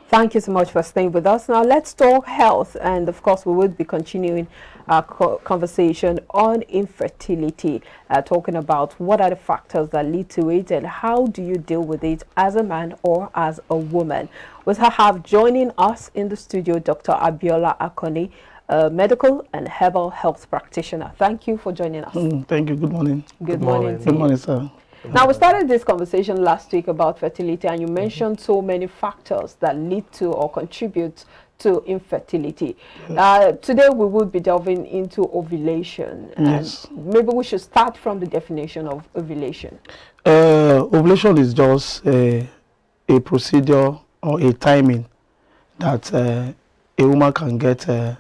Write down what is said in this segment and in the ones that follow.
Thank you so much for staying with us. Now let's talk health, and of course we will be continuing our conversation on infertility, talking about what are the factors that lead to it and how do you deal with it as a man or as a woman. We have joining us in the studio Dr. Abiola Akoni, medical and herbal health practitioner. Thank you for joining us. Thank you. Good morning. Good morning. Good morning, sir. Now, we started this conversation last week about fertility, and you mentioned so many factors that lead to or contribute to infertility. Today, we will be delving into ovulation. Yes. And maybe we should start from the definition of ovulation. Ovulation is just a procedure or a timing that a woman can get a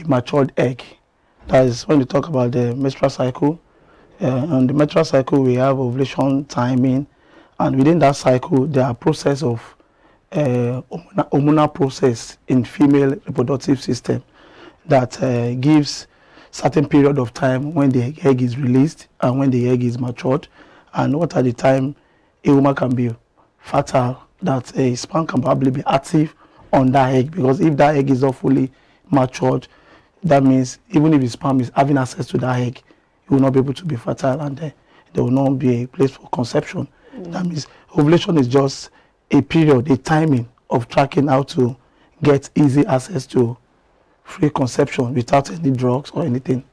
matured egg. That is when you talk about the menstrual cycle. On the menstrual cycle, we have ovulation timing, and within that cycle, there are process of hormonal process in female reproductive system that gives certain period of time when the egg is released and when the egg is matured, and what are the time a woman can be fertile, that a sperm can probably be active on that egg, because if that egg is not fully matured, that means even if the sperm is having access to that egg, you will not be able to be fertile, and there will not be a place for conception. That means ovulation is just a period, a timing of tracking how to get easy access to free conception without any drugs or anything.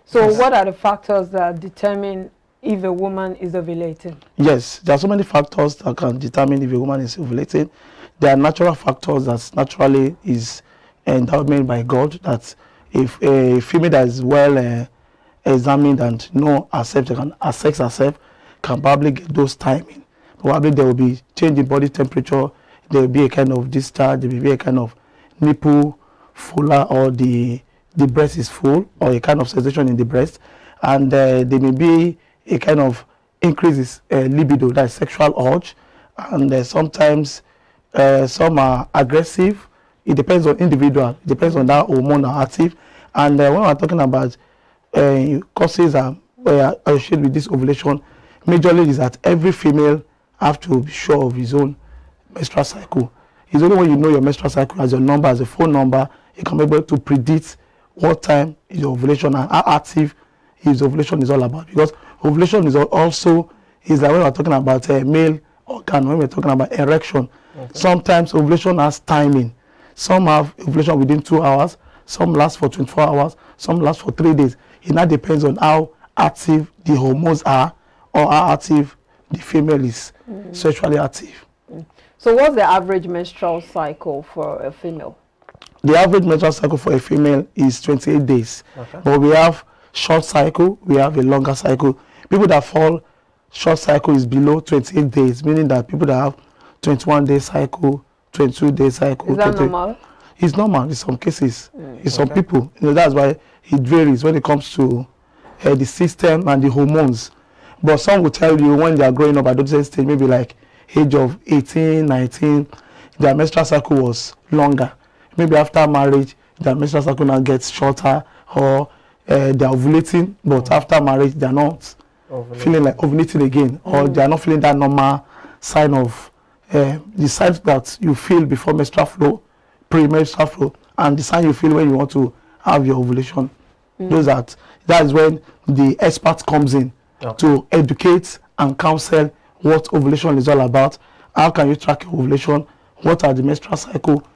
So what are the factors that determine if a woman is ovulating? Yes, there are so many factors that can determine if a woman is ovulating. There are natural factors that naturally is endowed by God, that if a female that is well examined and know herself, they can assess herself, can probably get those timing. Probably there will be change in body temperature, there will be a kind of discharge, there will be a kind of nipple fuller, or the breast is full, or a kind of sensation in the breast, and there may be a kind of increases libido, that is sexual urge, and sometimes some are aggressive. It depends on individual, it depends on that hormone are active, and when we're talking about causes are associated with this ovulation, majorly is that every female have to be sure of his own menstrual cycle. It's only when you know your menstrual cycle as your number, as a phone number, you can be able to predict what time is your ovulation and how active his ovulation is all about. Because ovulation is also like when we're talking about a male organ, when we're talking about erection. Sometimes ovulation has timing. Some have ovulation within 2 hours, some last for 24 hours, some last for 3 days. It now depends on how active the hormones are, or how active the female is sexually active. So what's the average menstrual cycle for a female? The average menstrual cycle for a female is 28 days. But we have short cycle, we have a longer cycle. People that fall short cycle is below 28 days, meaning that people that have 21-day cycle, 22-day cycle. Is that normal? It's normal in some cases. In some people, that's why it varies when it comes to the system and the hormones. But some will tell you when they are growing up at adolescent stage, maybe like age of 18, 19, their menstrual cycle was longer. Maybe after marriage, their menstrual cycle now gets shorter, or they are ovulating, but after marriage, they are not feeling like ovulating again, or they are not feeling that normal sign of the signs that you feel before menstrual flow, pre-menstrual flow, and the sign you feel when you want to have your ovulation. That is when the expert comes in to educate and counsel what ovulation is all about. How can you track your ovulation? What are the menstrual cycle?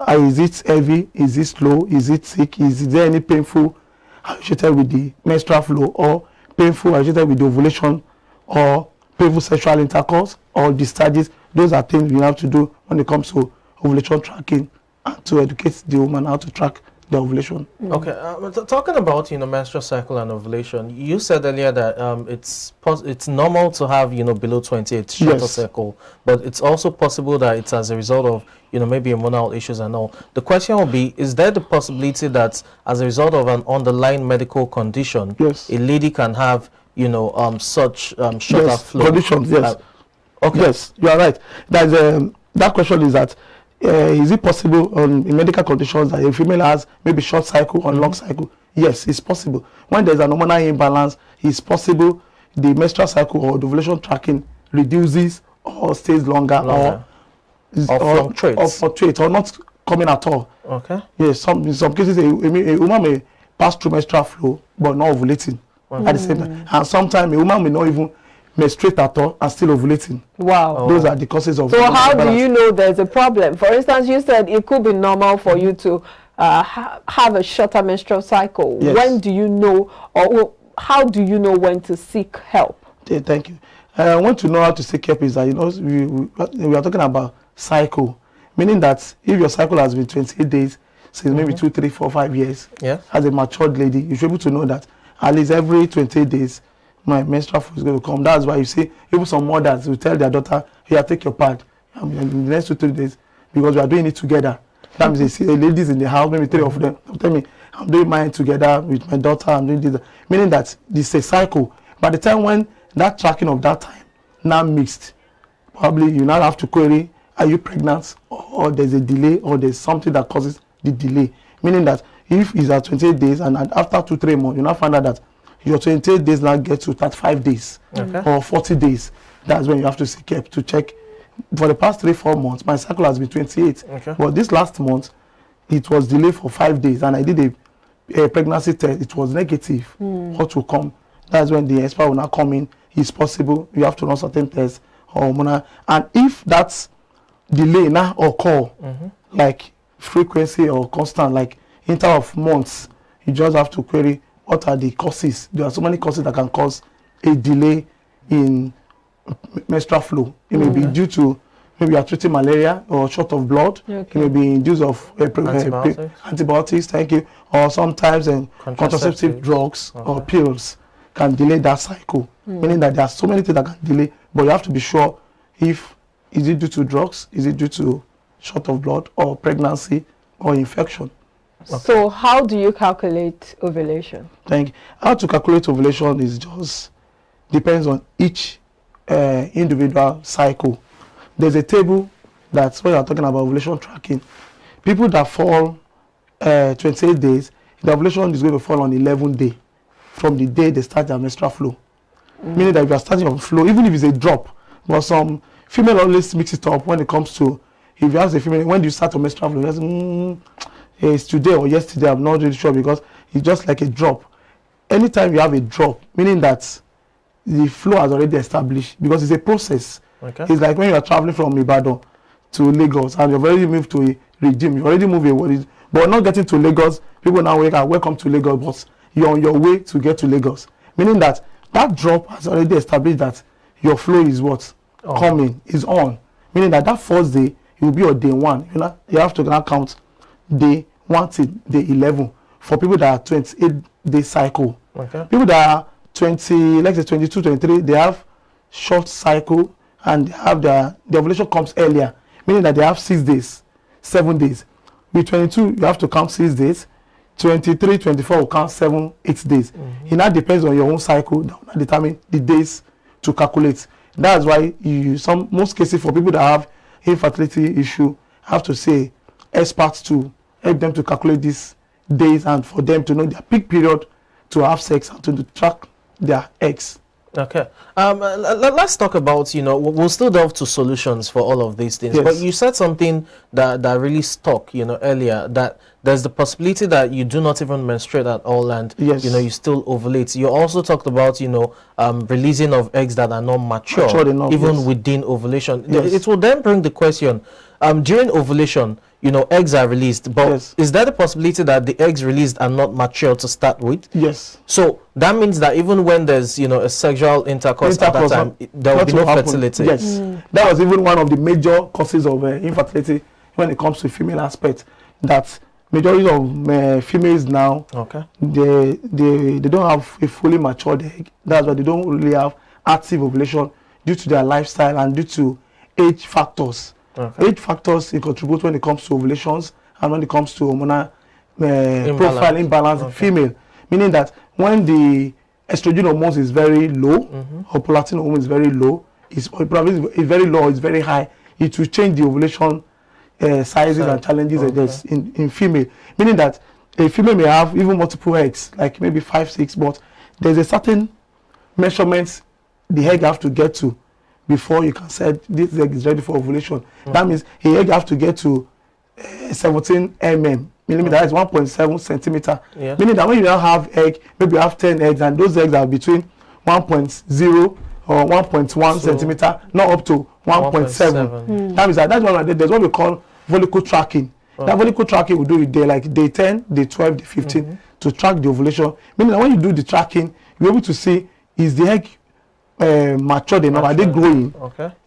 Is it heavy? Is it slow? Is it thick? Is there any painful associated with the menstrual flow, or painful associated with the ovulation, or painful sexual intercourse, or discharges? Those are things we have to do when it comes to ovulation tracking, and to educate the woman how to track the ovulation. Okay, talking about menstrual cycle and ovulation, you said earlier that it's normal to have below 28 shorter cycle, but it's also possible that it's as a result of maybe hormonal issues and all. The question will be: is there the possibility that as a result of an underlying medical condition, a lady can have such shorter flow conditions? Yes. Okay. Yes, you are right. That question is that. Is it possible in medical conditions that a female has maybe short cycle or long cycle? Yes, it's possible. When there's an hormonal imbalance, it's possible the menstrual cycle or the ovulation tracking reduces or stays longer. Or fluctuate or not coming at all. Okay. Yes, in some cases a woman may pass through menstrual flow but not ovulating at the same time, and sometimes a woman may not even menstruate at all and still ovulating. Wow. Those are the causes of. So how do you know there's a problem? For instance, you said it could be normal for you to have a shorter menstrual cycle. Yes. When do you know, or how do you know when to seek help? Okay, thank you. I want to know how to seek help is that, you know, we are talking about cycle, meaning that if your cycle has been 28 days since maybe 2, 3, 4, 5 years, as a matured lady, you should be able to know that at least every 28 days my menstrual flow is going to come. That's why you see even some mothers will tell their daughter, here, take your pad in the next 2, 3 days, because we are doing it together. That means they see the ladies in the house, maybe 3 of them, tell me, I'm doing mine together with my daughter, I'm doing this, meaning that this is a cycle. By the time when that tracking of that time now mixed, probably you now have to query, are you pregnant, or there's a delay, or there's something that causes the delay. Meaning that if it's at 28 days and after 2, 3 months, you now find out that your 28 days now get to 35 days or 40 days. That's when you have to seek help to check. For the past 3, 4 months, my cycle has been 28. But this last month, it was delayed for 5 days, and I did a pregnancy test. It was negative. What will come? That's when the expert will now come in. It's possible you have to run certain tests or hormonal. And if that's delay now occur, like frequency or constant, like interval of months, you just have to query what are the causes. There are so many causes that can cause a delay in menstrual flow. It may be due to maybe you're treating malaria or short of blood. It may be induced of antibiotics, thank you, or sometimes contraceptive drugs or pills can delay that cycle. Meaning that there are so many things that can delay, but you have to be sure if is it due to drugs, is it due to short of blood or pregnancy or infection. So how do you calculate ovulation? Thank you. How to calculate ovulation is just depends on each individual cycle. There's a table that's when you're talking about ovulation tracking. People that fall 28 days, the ovulation is going to fall on 11th day from the day they start their menstrual flow. Meaning that if you're starting your flow, even if it's a drop, but some female always mix it up when it comes to, if you ask the female, when do you start your menstrual flow? Just, it's today or yesterday, I'm not really sure, because it's just like a drop. Anytime you have a drop, meaning that the flow has already established, because it's a process. It's like when you are traveling from Ibadan to Lagos and you've already moved to a regime, you've already moved away, but not getting to Lagos, people now wake up, welcome to Lagos, but you're on your way to get to Lagos. Meaning that that drop has already established that your flow is what? Coming, is on. Meaning that that first day, it will be your day 1. You know, you have to now count day 1 till day 11 for people that are 28-day cycle. People that are 20, let's say 22, 23, they have short cycle and they have the ovulation comes earlier, meaning that they have 6 days, 7 days. With 22, you have to count 6 days. 23, 24 will count 7, 8 days. It now depends on your own cycle that will determine the days to calculate. That's why most cases for people that have infertility issue have to say experts to help them to calculate these days and for them to know their peak period to have sex and to track their eggs. Okay. Let's talk about, we'll still delve to solutions for all of these things. But you said something that really stuck, earlier, that there's the possibility that you do not even menstruate at all and, you still ovulate. You also talked about, releasing of eggs that are not mature enough, even within ovulation. It will then bring the question, during ovulation, eggs are released, but is there the possibility that the eggs released are not mature to start with? Yes. So that means that even when there's, a sexual intercourse at that time, there will be no fertility. Yes. That was even one of the major causes of infertility when it comes to female aspect. That majority of females now, they don't have a fully matured egg. That's why they don't really have active ovulation due to their lifestyle and due to age factors. Age factors contribute when it comes to ovulations and when it comes to hormonal profile imbalance in female. Meaning that when the estrogen hormones is very low or prolactin hormone is very low, it's very low or it's very high, it will change the ovulation sizes and challenges in female. Meaning that a female may have even multiple eggs, like maybe 5, 6, but there's a certain measurement the egg have to get to before you can say this egg is ready for ovulation. That means a egg have to get to 17 millimeter, that is 1.7 centimeter. Meaning that when you now have egg, maybe you have 10 eggs, and those eggs are between 1.0 or 1.1 centimeter, not up to 1.7. That means that's one. There's what we call follicle tracking. That follicle tracking will do it day like day 10, day 12, day 15 to track the ovulation. Meaning that when you do the tracking, you're able to see is the egg matured enough, are they growing?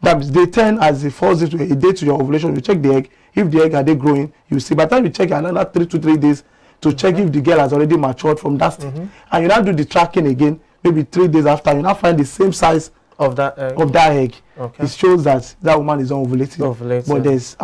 That means day 10 as it falls into a day to your ovulation, you check the egg. If the egg are they growing, you see. By the time you check another 3 to 3 days to check if the girl has already matured from that stage, and you now do the tracking again, maybe 3 days after, you now find the same size of that egg. It shows that that woman is not ovulating. But there's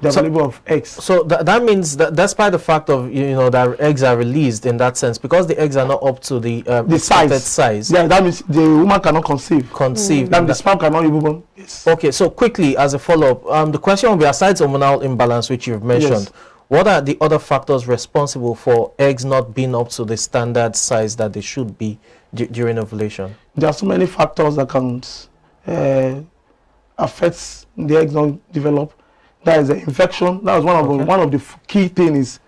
the available of eggs. So that means that despite the fact of that eggs are released in that sense, because the eggs are not up to the size. Yeah, that means the woman cannot conceive. That means the sperm cannot even. Yes. Okay, so quickly as a follow-up, the question will be, aside hormonal imbalance, which you've mentioned, what are the other factors responsible for eggs not being up to the standard size that they should be during ovulation? There are so many factors that can affect the eggs not develop. That is the infection. That was one of the key things is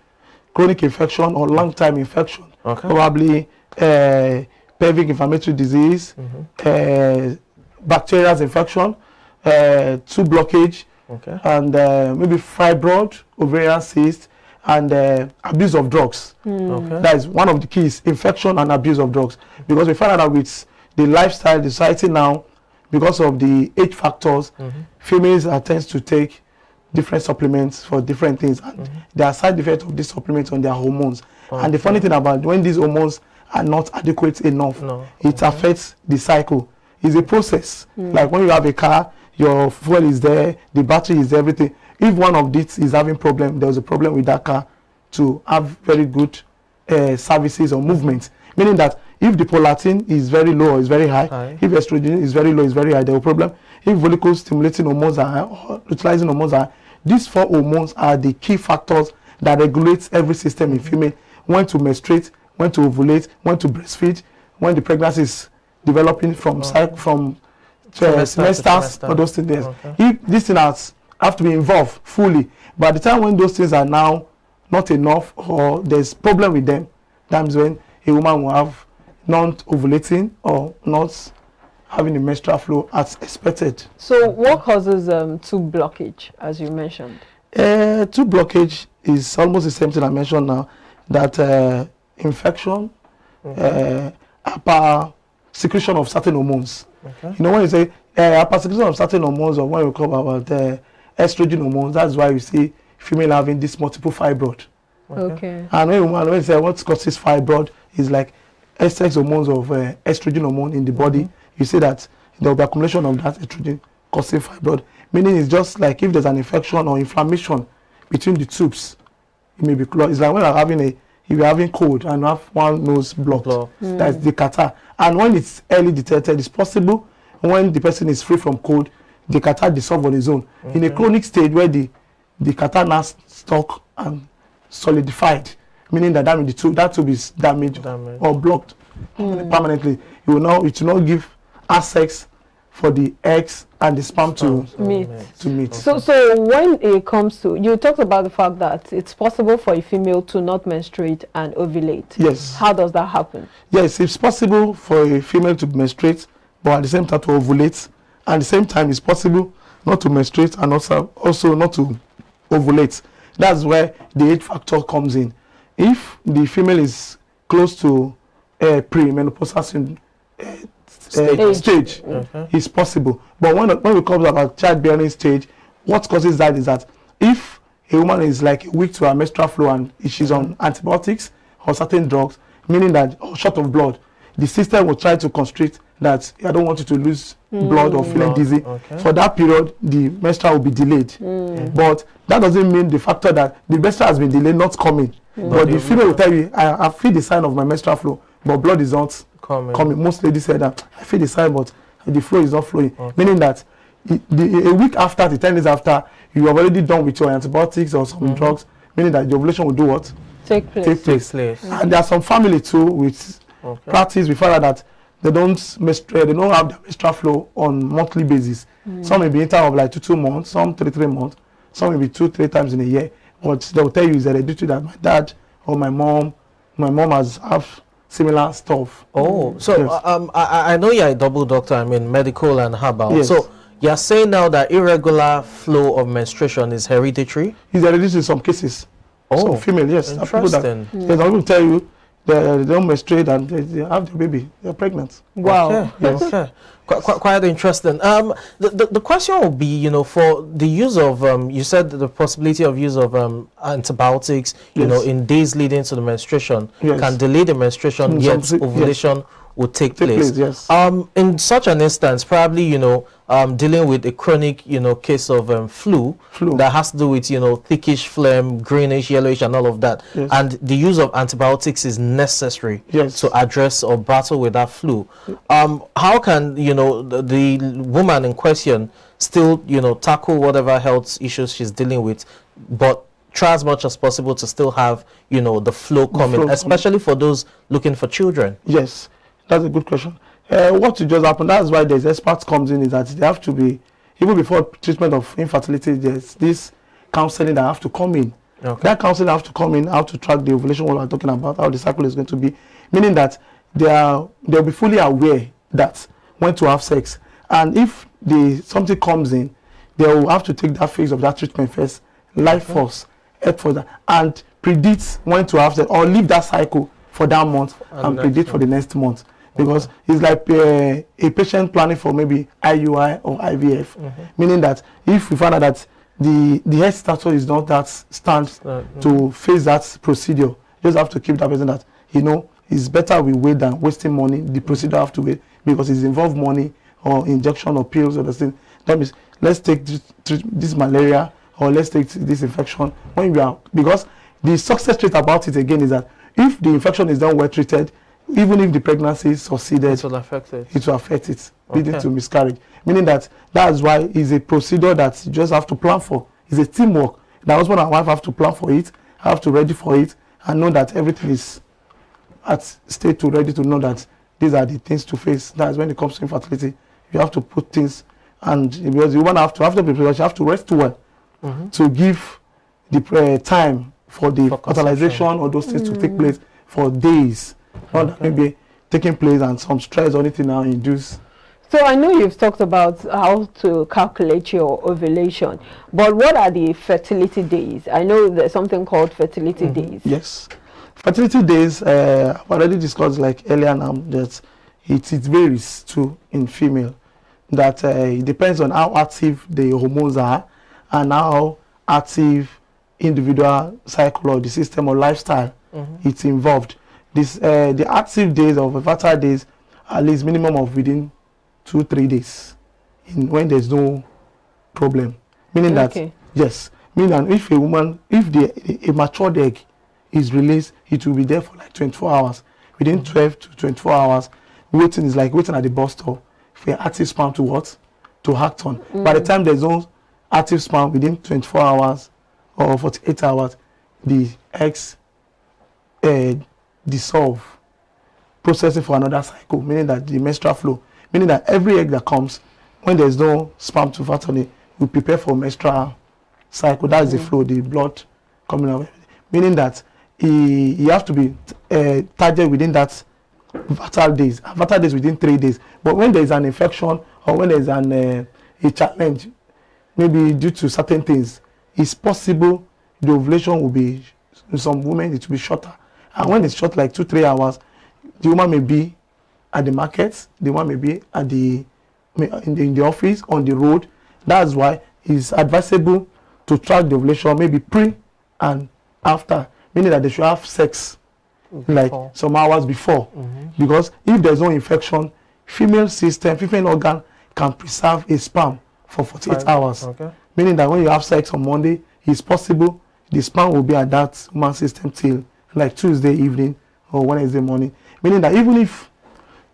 chronic infection or long-time infection. Probably pelvic inflammatory disease, bacterial infection, tube blockage, and maybe fibroid, ovarian cyst, and abuse of drugs. That is one of the keys: infection and abuse of drugs. Because we find out with the lifestyle, the society now, because of the age factors, females tend to take different supplements for different things, and there are side effects of these supplements on their hormones. And the funny thing about when these hormones are not adequate enough, it affects the cycle. It's a process. Like when you have a car, your fuel is there, the battery is everything. If one of these is having problem, there's a problem with that car to have very good services or movement. Meaning that if the prolactin is very low or is very high, if estrogen is very low, is very high, there is a problem. If follicle stimulating hormones are high or utilizing hormones are high, these 4 hormones are the key factors that regulates every system in female. When to menstruate, when to ovulate, when to breastfeed, when the pregnancy is developing from semesters, or those things. If these things have to be involved fully, by the time when those things are now not enough or there's problem with them, that's when a woman will have non-ovulating or not having the menstrual flow as expected. So what causes tube blockage, as you mentioned? Tube blockage is almost the same thing I mentioned now, that infection, upper secretion of certain hormones. When you say upper secretion of certain hormones, or when we talk about estrogen hormones, that's why you see female having this multiple fibroid. And when you say what causes fibroid is like excess hormones of estrogen hormone in the body, you see that there will be accumulation of that estrogen causing fibroid. Meaning it's just like if there's an infection or inflammation between the tubes, it may be clogged. It's like when if you're having cold and have one nose blocked, that's the catarrh. And when it's early detected, it's possible when the person is free from cold, the catarrh dissolve on its own. In a chronic stage where the catarrh now stuck and solidified, meaning that that tube is damaged or blocked permanently, it will not give access for the eggs and the sperm to meet. So when it comes to, you talked about the fact that it's possible for a female to not menstruate and ovulate. Yes. How does that happen? Yes, it's possible for a female to menstruate, but at the same time to ovulate. At the same time, it's possible not to menstruate and also not to ovulate. That's where the age factor comes in. If the female is close to premenopausal stage, it's possible. But when we come about childbearing stage, what causes that is that if a woman is like weak to her menstrual flow and she's on antibiotics or certain drugs, meaning that short of blood, the system will try to constrict that I don't want you to lose blood or feeling dizzy. For that period, the menstrual will be delayed. But that doesn't mean the factor that the menstrual has been delayed, not coming. But the female will tell you, I feel the sign of my menstrual flow, but blood is not coming. Most ladies say that I feel the sign, but the flow is not flowing. Meaning that a week after, 10 days after, you have already done with your antibiotics or some drugs, meaning that the ovulation will do what? Take place. And there are some family too with practice. We find out that they don't menstruate, they don't have their menstrual flow on monthly basis. Some may be in time of like 2 months, some 3 months, some may be 2-3 times in a year. But they will tell you is hereditary that my dad or my mom has have similar stuff. Oh, so yes. I know you're a double doctor. I mean, medical and herbal. Yes. So you're saying now that irregular flow of menstruation is hereditary? It's hereditary in some cases. Oh, some female, yes. Interesting. Yes, I will tell you they don't menstruate and they have the baby. They're pregnant. Wow. Okay. Yes. Okay. Quite interesting. The question will be, you know, for the use of you said the possibility of use of antibiotics, you know, in days leading to the menstruation can delay the menstruation, yet ovulation will take place. Yes. In such an instance, probably, you know, dealing with a chronic, you know, case of flu that has to do with, you know, thickish phlegm, greenish, yellowish, and all of that. Yes. And the use of antibiotics is necessary to address or battle with that flu. How can, you know, the woman in question still, you know, tackle whatever health issues she's dealing with, but try as much as possible to still have, you know, the flow coming, especially for those looking for children? Yes, that's a good question. What will just happen, that's why there's experts comes in, is that they have to be, even before treatment of infertility, there's this counseling that have to come in. Okay. That counseling have to come in, how to track the ovulation, what we're talking about, how the cycle is going to be, meaning that they'll be fully aware that when to have sex. And if something comes in, they will have to take that phase of that treatment first, life force, head for that, and predict when to have sex, or leave that cycle for that month and predict for the next month. Because it's like a patient planning for maybe IUI or IVF, meaning that if we find out that the health status is not that stand to face that procedure, you just have to keep that person that, you know, it's better we wait than wasting money. The procedure have to wait because it's involved money or injection or pills or the thing. That means let's take this malaria or let's take this infection when we are, because the success rate about it again is that if the infection is done well treated, even if the pregnancy succeeded, it will affect it, leading to miscarriage. Meaning that's why it's a procedure that you just have to plan for. It's a teamwork. The husband and wife have to plan for it, have to ready for it, and know that everything is at state to ready to know that these are the things to face. That's when it comes to infertility. You have to put things, and because you want to have to, after preparation, you have to rest well to give the time for the fertilization or those things to take place for days. Not that maybe taking place and some stress or anything now induce. So I know you've talked about how to calculate your ovulation, but what are the fertility days? I know there's something called fertility days. Yes. Fertility days, I've already discussed like earlier now that it varies too in female. That it depends on how active the hormones are and how active individual cycle or the system or lifestyle it's involved. The active days or fertile days at least minimum of within 2-3 days when there's no problem, meaning that meaning if a woman, if a matured egg is released, it will be there for like 24 hours. Within 12 to 24 hours, waiting is like waiting at the bus stop for an active sperm to act on. By the time there's no active sperm, within 24 hours or 48 hours, the eggs dissolve, processing for another cycle, meaning that the menstrual flow, meaning that every egg that comes, when there's no sperm to fertility, we prepare for menstrual cycle. That is the flow, the blood coming out. Meaning that you have to be targeted within that fertile days within 3 days. But when there is an infection or when there is a challenge, maybe due to certain things, it's possible the ovulation will be, in some women it will be shorter. And when it's short like 2-3 hours, the woman may be at the market, the woman may be at in the office, on the road. That's why it's advisable to track the ovulation maybe pre and after, meaning that they should have sex like some hours before. Because if there's no infection, female organ can preserve a sperm for 48 hours. Meaning that when you have sex on Monday, it's possible the sperm will be at that woman's system till like Tuesday evening or Wednesday morning. Meaning that even if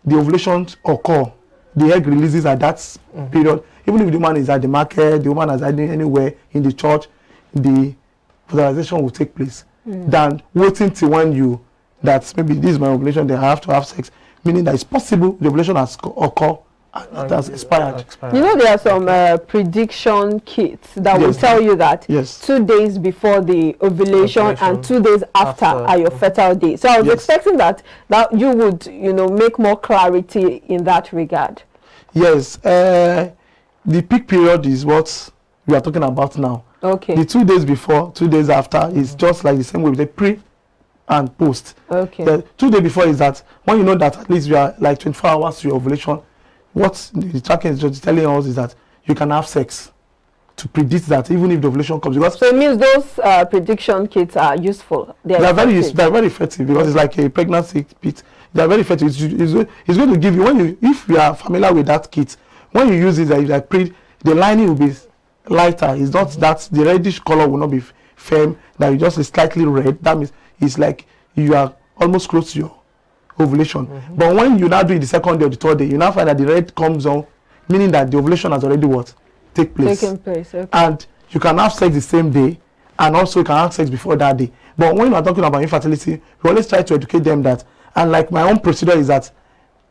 the ovulation occur, the egg releases at that period, even if the woman is at the market, the woman is anywhere in the church, the fertilization will take place. Than waiting till when maybe this is my ovulation, then I have to have sex. meaning that it's possible the ovulation has occurred and it has expired. You know, there are some prediction kits that will tell you that 2 days before the ovulation and 2 days after are your fertile days. So I was expecting that you would, you know, make more clarity in that regard. Yes, the peak period is what we are talking about now. Okay. The 2 days before, 2 days after is just like the same way with the pre and post. Okay. The 2 days before is that when you know that at least you are like 24 hours to your ovulation, what the tracking is just telling us is that you can have sex to predict that even if the ovulation comes. Because so it means those prediction kits are useful. They are very effective because it's like a pregnancy kit. They are very effective. It's going to give you, if you are familiar with that kit, when you use it, the lining will be lighter. It's not that the reddish color will not be firm, that you just slightly red. That means it's like you are almost close to your ovulation. But when you now do it the second day or the third day, you now find that the red comes on, meaning that the ovulation has already taken place. Okay. And you can have sex the same day, and also you can have sex before that day. But when we are talking about infertility, we always try to educate them that, and like my own procedure is that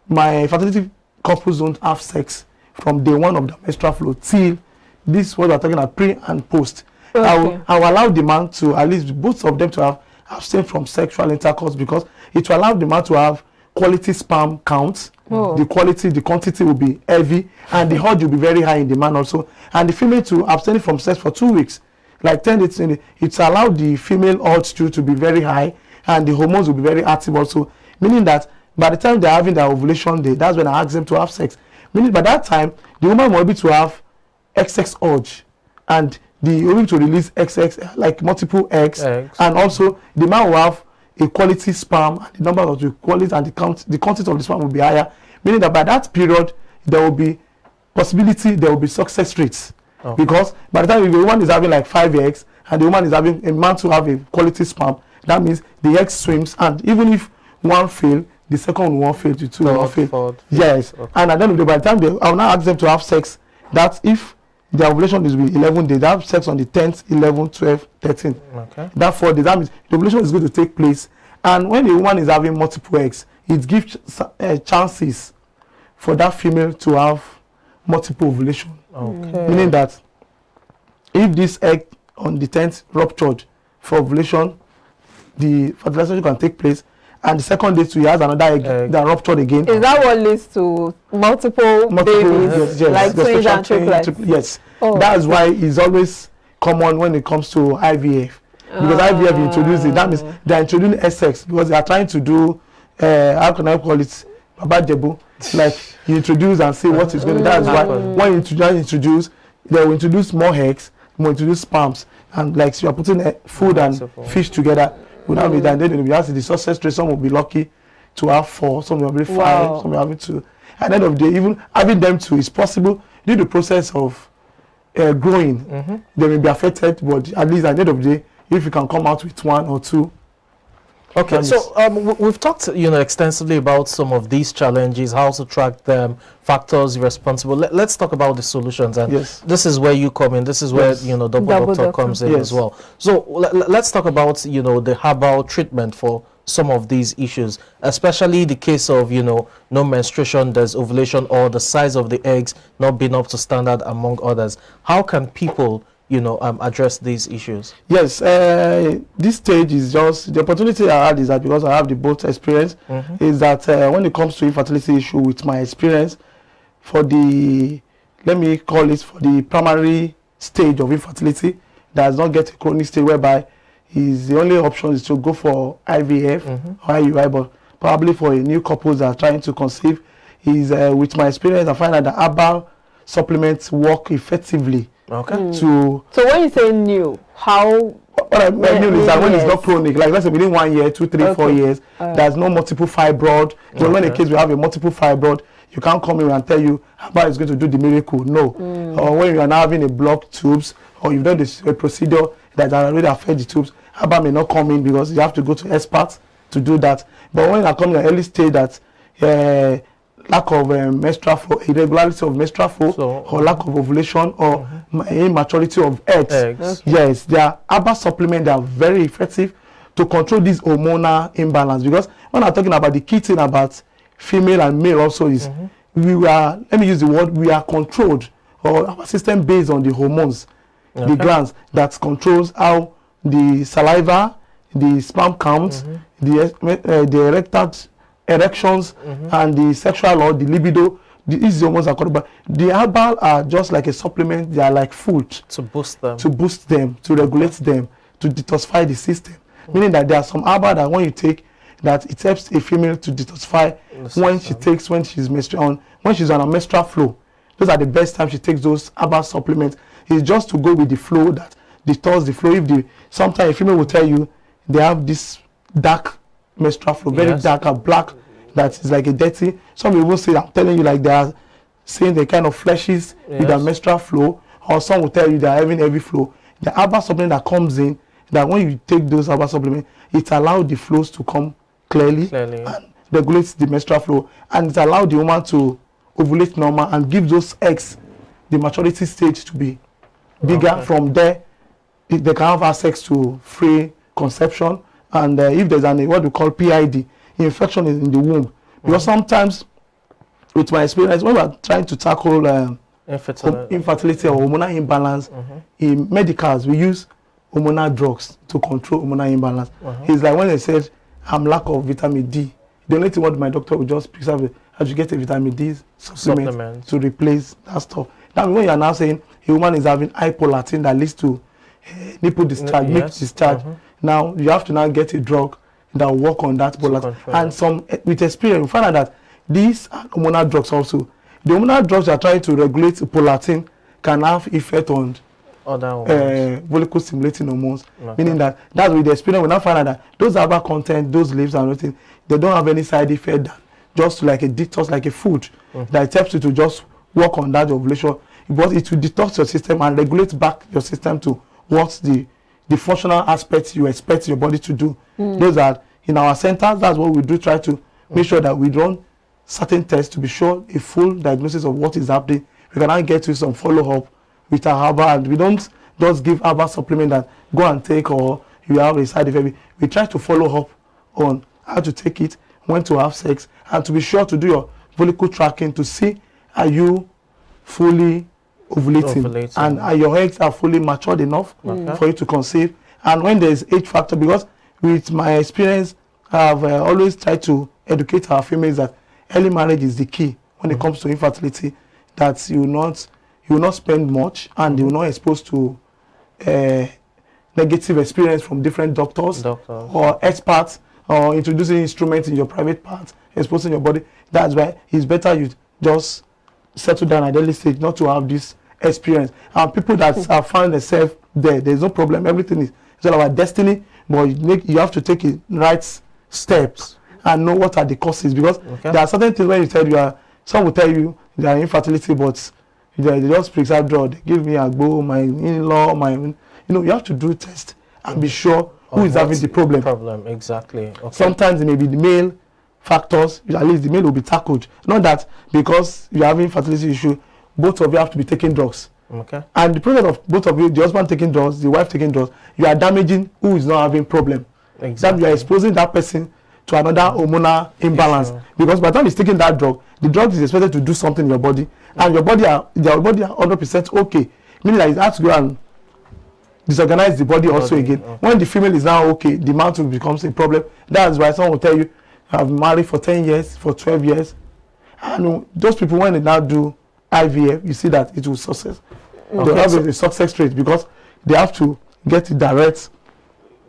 my fertility couples don't have sex from day one of the menstrual flow till this, what we are talking about, pre and post. Okay. I will allow the man to, at least both of them, to have abstain from sexual intercourse, because it will allow the man to have quality sperm counts. The quantity will be heavy, and the urge will be very high in the man also. And the female to abstain from sex for 2 weeks, like 10 days, it's allowed the female urge to be very high, and the hormones will be very active also. Meaning that by the time they're having their ovulation day, that's when I ask them to have sex. Meaning by that time, the woman will be able to have XX urge, and the able to release XX, like multiple eggs, and also the man will have a quality sperm, and the number of the quality and the quantity of the sperm will be higher, meaning that by that period there will be possibility, there will be success rates. Because by the time if the woman is having like 5 eggs and the woman is having a man to have a quality sperm, that means the egg swims, and even if one fail, the second one fail, the two will fail. Yes. And at the end of the day, by the time I will now ask them to have sex, that if the ovulation is with 11 days, they have sex on the 10th, 11th, 12th, 13th. Okay. That 4 days, that means the ovulation is going to take place. And when the woman is having multiple eggs, it gives chances for that female to have multiple ovulation. Okay. Meaning that if this egg on the 10th ruptured for ovulation, the fertilization can take place, and the second day too, he has another egg that ruptured again. Is that what leads to multiple babies? Yes, like twins and triplets? Yes. That's why it's always common when it comes to IVF. Because IVF introduced it. That means they're introducing SX, because they are trying to do, how can I call it, Baba Debu. Like, you introduce and see what is going to. That's why when you introduce, they will introduce more eggs, more introduce sperms. And like, so you are putting food and fish together. Without me, then we have the success rate. Some will be lucky to have 4, some will be 5, some will have 2. At the end of the day, even having them 2 is possible. Due to the process of growing, they may be affected, but at least at the end of the day, if you can come out with 1 or 2. Okay, so we've talked, extensively about some of these challenges, how to track them, factors responsible. Let's talk about the solutions, and this is where you come in. This is where Double Doctor comes in as well. So let's talk about the herbal treatment for some of these issues, especially the case of no menstruation, there's ovulation, or the size of the eggs not being up to standard, among others. How can people address these issues? Yes, this stage is just the opportunity I had is that because I have the both experience, is that when it comes to infertility issue, with my experience for the, let me call it, for the primary stage of infertility, that does not get a chronic stage whereby the only option is to go for IVF or IUI, but probably for a new couples that are trying to conceive, is with my experience I find that the herbal supplements work effectively. Okay. So when you say new, how? What I mean is that when it's not chronic, like let's say within 1 year, 2, 3, 4 years, there's no multiple fibroid. So when in case we have a multiple fibroid, you can't come in and tell you how it's going to do the miracle. No. Or when you are now having a blocked tubes, or you've done this procedure that already affect the tubes, Abba may not come in because you have to go to experts to do that. But when you are coming at early stage that lack of menstrual flow, irregularity of menstrual flow, or lack of ovulation, or immaturity of eggs. Yes, there are herbal supplements that are very effective to control this hormonal imbalance. Because when I'm talking about the key thing about female and male also is we are, let me use the word, we are controlled, or our system based on the hormones, the glands that controls how the saliva, the sperm count, the erections, and the sexual or the libido. These hormones are called, but the herbal are just like a supplement. They are like food to boost them, to regulate them, to detoxify the system. Meaning that there are some herbal that when you take, that it helps a female to detoxify when she takes, when she's when she's on a menstrual flow. Those are the best time she takes those herbal supplements. It's just to go with the flow, that detox the flow. If sometimes a female will tell you they have this dark menstrual flow, very dark and black, that is like a dirty. Some people say, I'm telling you, like they are saying they kind of flashes with their menstrual flow, or some will tell you they are having heavy flow. The herbal supplement that comes in, that when you take those herbal supplements, it allows the flows to come clearly and regulates the menstrual flow, and it allows the woman to ovulate normal and give those eggs the maturity stage to be bigger. From there, they can have access to free conception, and if there's what we call PID, infection in the womb. Because sometimes, with my experience, when we're trying to tackle infertility or hormonal imbalance, in medicals, we use hormonal drugs to control hormonal imbalance. It's like when they said, I'm lack of vitamin D. The only thing what my doctor would just prescribe is you get a vitamin D supplement to replace that stuff. Now, when you are now saying a woman is having hypolatine that leads to nipple discharge, milk discharge, now you have to now get a drug that will work on that prolactin. And some with experience, we find out that these are hormonal drugs also. The hormonal drugs are trying to regulate prolactin can have effect on follicle stimulating hormones, meaning that that's with the experience we now find out that those herbal content, those leaves and everything, they don't have any side effect, that just like a detox, like a food that helps you to just work on that ovulation, but it will detox your system and regulate back your system to what's the functional aspects you expect your body to do. Those are in our centers. That's what we do, try to make sure that we run certain tests to be sure a full diagnosis of what is happening. We can now get to some follow-up with our herbal, and we don't just give herbal supplement that go and take or you have a side effect. We try to follow up on how to take it, when to have sex, and to be sure to do your follicle tracking to see are you fully ovulating and are your eggs are fully matured enough for you to conceive. And when there is age factor, because with my experience, I've always tried to educate our females that early marriage is the key when it comes to infertility, that you will not spend much and you will not exposed to negative experience from different doctors or experts, or introducing instruments in your private parts, exposing your body. That's why it's better you just settle down at early stage, not to have this experience. And people that have found themselves there's no problem. Everything is all about destiny, but you have to take the right steps and know what are the causes, because there are certain things when you tell some will tell you they are infertility, but they just prescribe drug. They give me a go, my in-law, you have to do test and be sure who is having the problem. Exactly. Sometimes it may be the male factors, at least the male will be tackled. Not that because you're having fertility issue, both of you have to be taking drugs. And the problem of both of you, the husband taking drugs, the wife taking drugs, you are damaging who is not having problem. That you are exposing that person to another hormonal imbalance. Because by the time he's taking that drug, the drug is expected to do something in your body, and your body are 100% okay. Meaning that it has to go and disorganize the body also again. When the female is now okay, the man too becomes a problem. That's why someone will tell you, I've been married for 10 years, for 12 years. And those people, when they now do IVF, you see that it will success. They have a success rate because they have to get the direct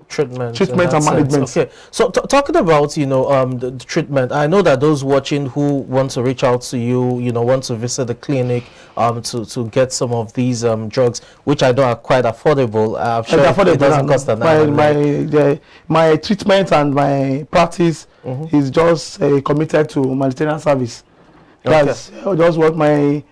treatment and management. Okay, so talking about the treatment, I know that those watching who want to reach out to you, want to visit the clinic to get some of these drugs, which I know are quite affordable. I'm sure it doesn't cost an arm. My treatment and my practice is just committed to humanitarian service. That's just what my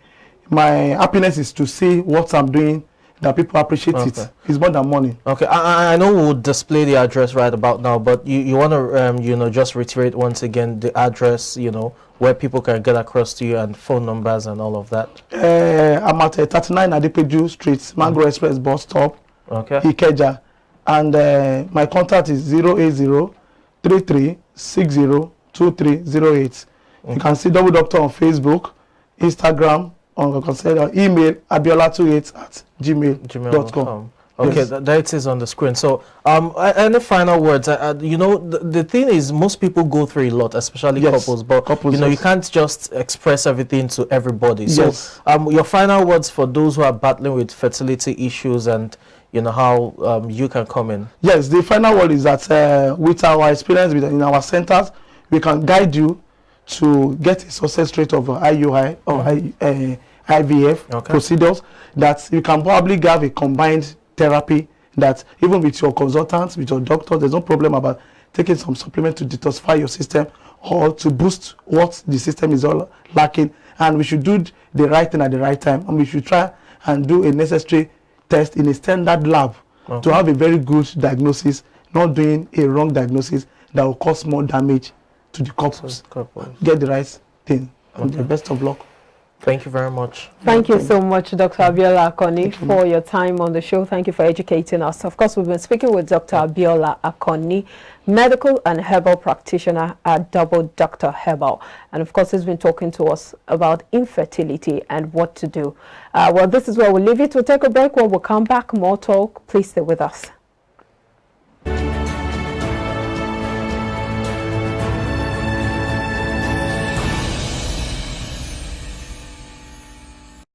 happiness is, to see what I'm doing, that people appreciate it. It's more than money. I know we'll display the address right about now, but you want to just reiterate once again the address, where people can get across to you, and phone numbers and all of that. I'm at 39 Adepeju Street, Mango Express bus stop, Ikeja, and my contact is 080-3360-2308. You can see Double Doctor on Facebook, Instagram, or consider email abiola28@gmail.com. Okay, yes. There it is on the screen. So, any final words? You know, the thing is, most people go through a lot, especially yes. couples. But couples, you know, yes. you can't just express everything to everybody. So, yes. your final words for those who are battling with fertility issues, and you know how you can come in. Yes, the final word is that with our experience in our centers, we can guide you to get a success rate of IUI or IVF procedures, that you can probably have a combined therapy, that even with your consultants, with your doctor, there's no problem about taking some supplement to detoxify your system or to boost what the system is all lacking. And we should do the right thing at the right time, and we should try and do a necessary test in a standard lab to have a very good diagnosis, not doing a wrong diagnosis that will cause more damage to the couples. Get the right thing. And the best of luck. Thank you very much. Thank you so much, Dr. Abiola Akoni, for your time on the show. Thank you for educating us. Of course, we've been speaking with Dr. Abiola Akoni, medical and herbal practitioner at Double Dr. Herbal. And of course, he's been talking to us about infertility and what to do. Well, this is where we'll leave it. We'll take a break. When we'll come back, more talk. Please stay with us.